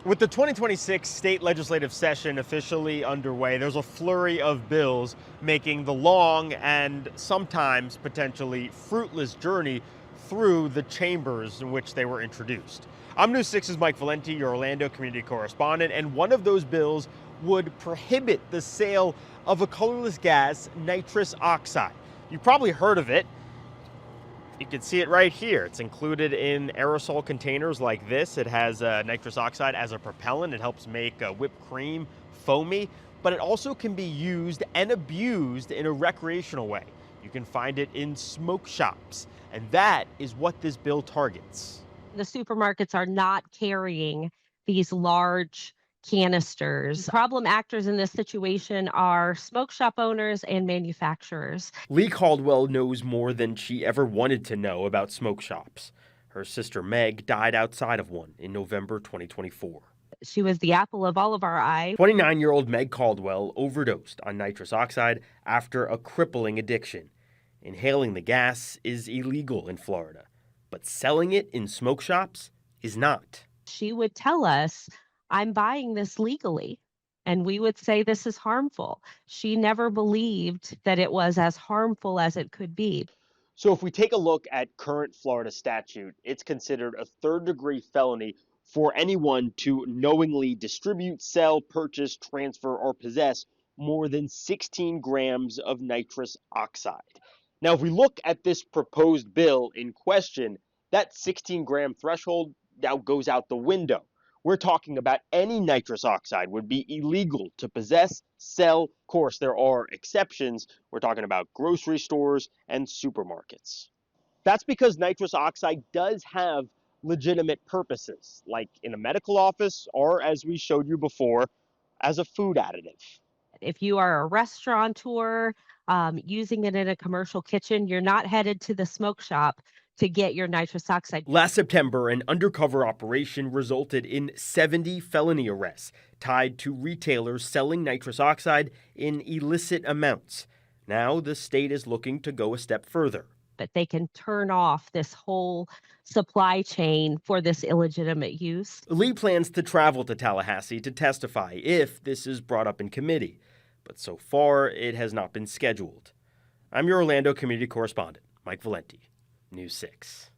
With the 2026 state legislative session officially underway, there's a flurry of bills making the long and sometimes potentially fruitless journey through the chambers in which they were introduced. I'm News 6's Mike Valenti, your Orlando community correspondent, and one of those bills would prohibit the sale of a colorless gas, nitrous oxide. You've probably heard of it. You can see it right here. It's included in aerosol containers like this. It has nitrous oxide as a propellant. It helps make whipped cream foamy, but it also can be used and abused in a recreational way. You can find it in smoke shops, and that is what this bill targets. The supermarkets are not carrying these large canisters. Problem actors in this situation are smoke shop owners and manufacturers. Lee Caldwell knows more than she ever wanted to know about smoke shops. Her sister Meg died outside of one in November 2024. She was the apple of all of our eye. 29-year-old Meg Caldwell overdosed on nitrous oxide after a crippling addiction. Inhaling the gas is illegal in Florida, but selling it in smoke shops is not. She would tell us, I'm buying this legally. And we would say this is harmful. She never believed that it was as harmful as it could be. So if we take a look at current Florida statute, it's considered a third-degree felony for anyone to knowingly distribute, sell, purchase, transfer, or possess more than 16 grams of nitrous oxide. Now, if we look at this proposed bill in question, that 16-gram threshold now goes out the window. We're talking about any nitrous oxide would be illegal to possess, sell. Of course, there are exceptions. We're talking about grocery stores and supermarkets. That's because nitrous oxide does have legitimate purposes, like in a medical office or, as we showed you before, as a food additive. If you are a restaurateur using it in a commercial kitchen, you're not headed to the smoke shop to get your nitrous oxide. Last September, an undercover operation resulted in 70 felony arrests tied to retailers selling nitrous oxide in illicit amounts. Now, the state is looking to go a step further. But they can turn off this whole supply chain for this illegitimate use. Lee plans to travel to Tallahassee to testify if this is brought up in committee, but so far it has not been scheduled. I'm your Orlando community correspondent, Mike Valenti, News 6.